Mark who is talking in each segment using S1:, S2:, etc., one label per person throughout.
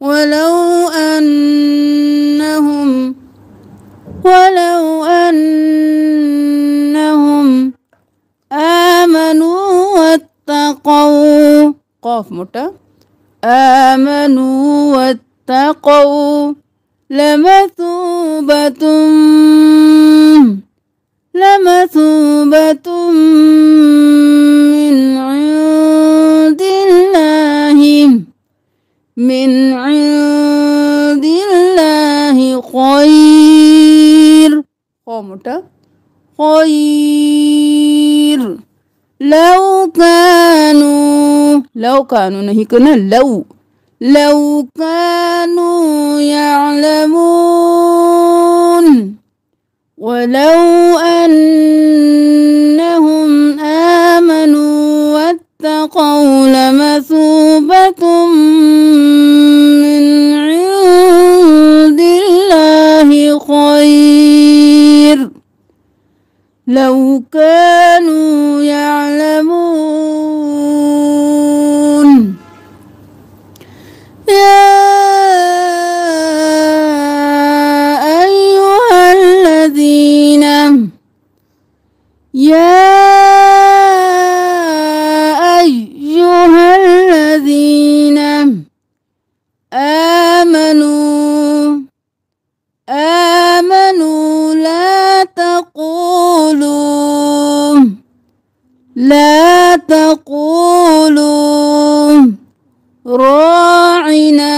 S1: ولو أنهم آمنوا واتقوا قاف موटा آمنوا واتقوا لمثوبة من عند الله خير قومتا خير لو كانوا नहीं करना لو كانوا يعلمون ولو أنهم آمنوا واتقوا لمثوبة من عند الله خير لو كانوا يعلمون يا أيها الذين آمنوا لا تقولوا راعنا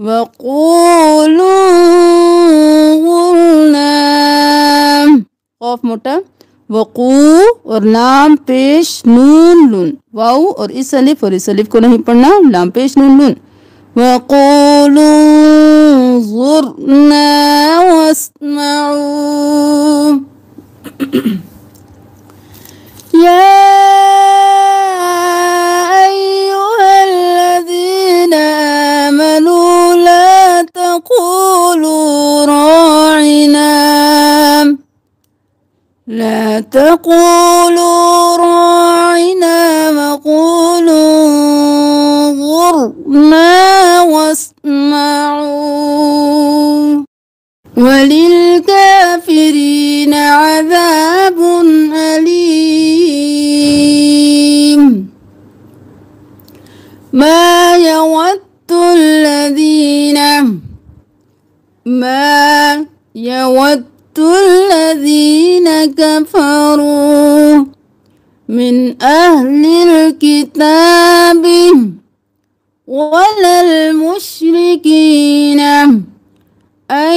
S1: وقولوا غرنا قاف मोटा वकू और लाम पेश नून लून वाऊ और इस अलिफ को नहीं पढ़ना लाम पेश नून लून वक़ूलू ज़ुरना वस्मऊ या अय्युहल्लज़ीना आमनू ला तक़ूलू राइना وقولوا غرنا واسمعوا وللكافرين عذاب أليم ما يود الذين كفروا من أهل الكتاب ولا المشركين أن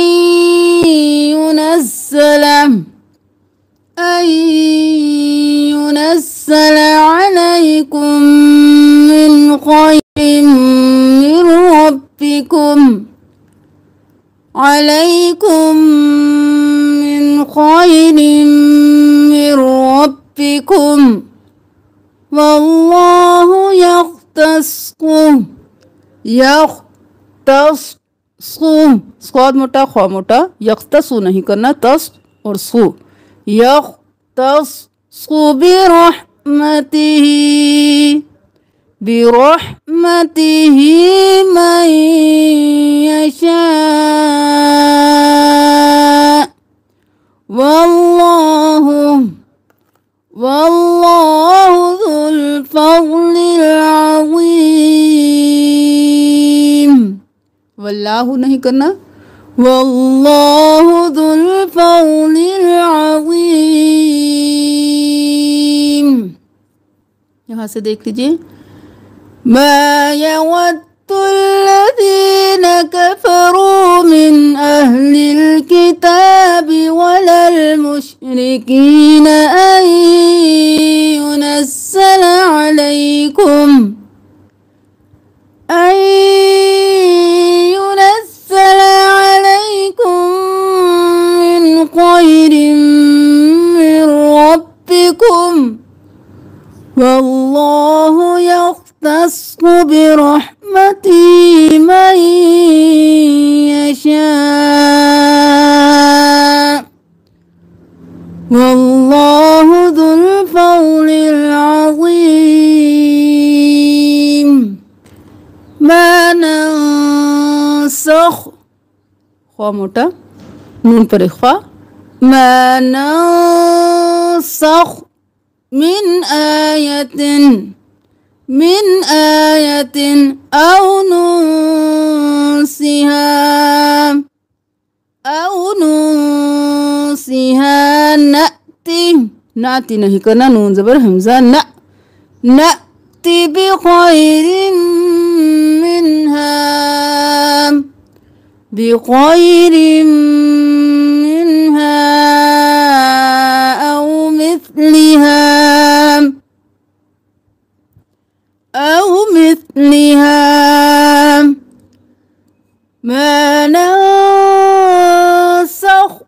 S1: ينزل عليكم من خير من ربكم والله يختص स्वाद मोटा ख्वा मोटा यख्तसु नहीं करना तस और सु यख्तसु बिरहमतिही मन यशा वल्लाहु ज़ुल फ़ज़्लिल अज़ीम वल्लाहु नहीं करना वल्लाहु ज़ुल फ़ज़्लिल अज़ीम। यहाँ से देख लीजिए मा यवद्दुल्लज़ीन कफ़रू मिन अहलिल किताबि वलल मुश्रिकीन अन युनज़्ज़ल अलैकुम من خير من ربكم والله يختص برحمته من يشاء والله ख्वा मोटा नून पर इख्फा मा नंसख من آية أو ننسها نأتي नहीं करना नून ज़बर हमज़ा नأتي بخير منها أو مثلها ما ننسخ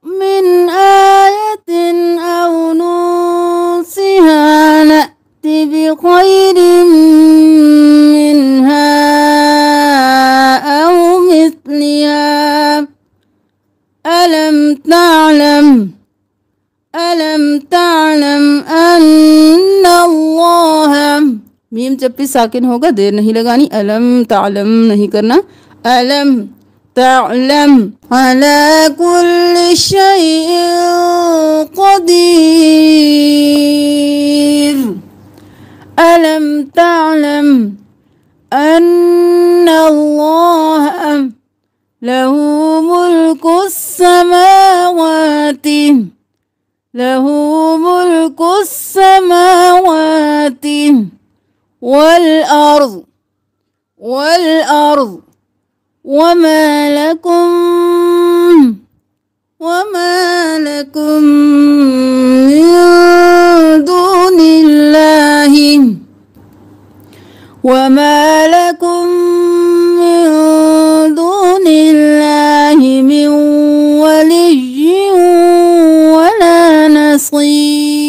S1: من آية أو ننسها نأتي بخير منها أو مثلها ألم تعلم أن الله मीम जब भी साकिन होगा देर नहीं लगानी अलम तालम नहीं करना अलम तालम अला कुल्लि शैइन क़दीर अलम तालम अन्ना अल्लाह लहू मुल्कुस समावाति والأرض وما لكم من دون الله من ولي ولا نصير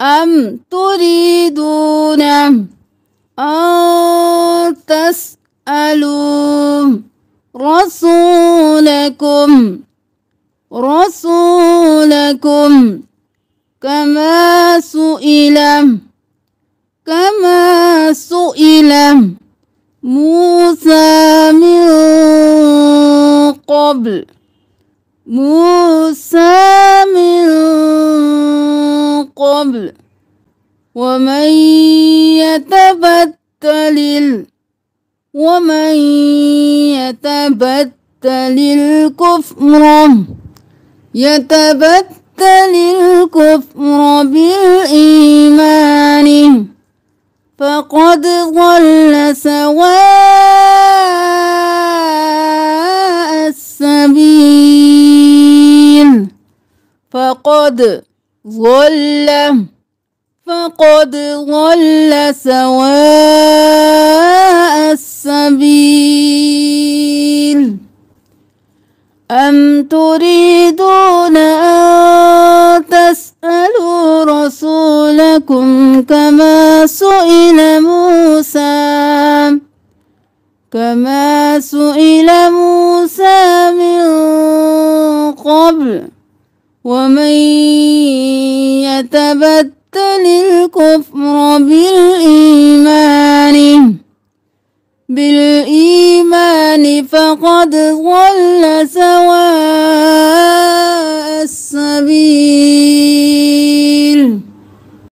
S1: أم تريدون أن تسألوا رسولكم كما سئل موسى من قبل ومن يتبتل الكفر بالإيمان فقد ضل سواء السبيل فقد ضل سواء السبيل أم تريدون أن تسألوا رسولكم كما سئل موسى من قبل ومن يتبتل الكفر بالإيمان فقد ضل سواء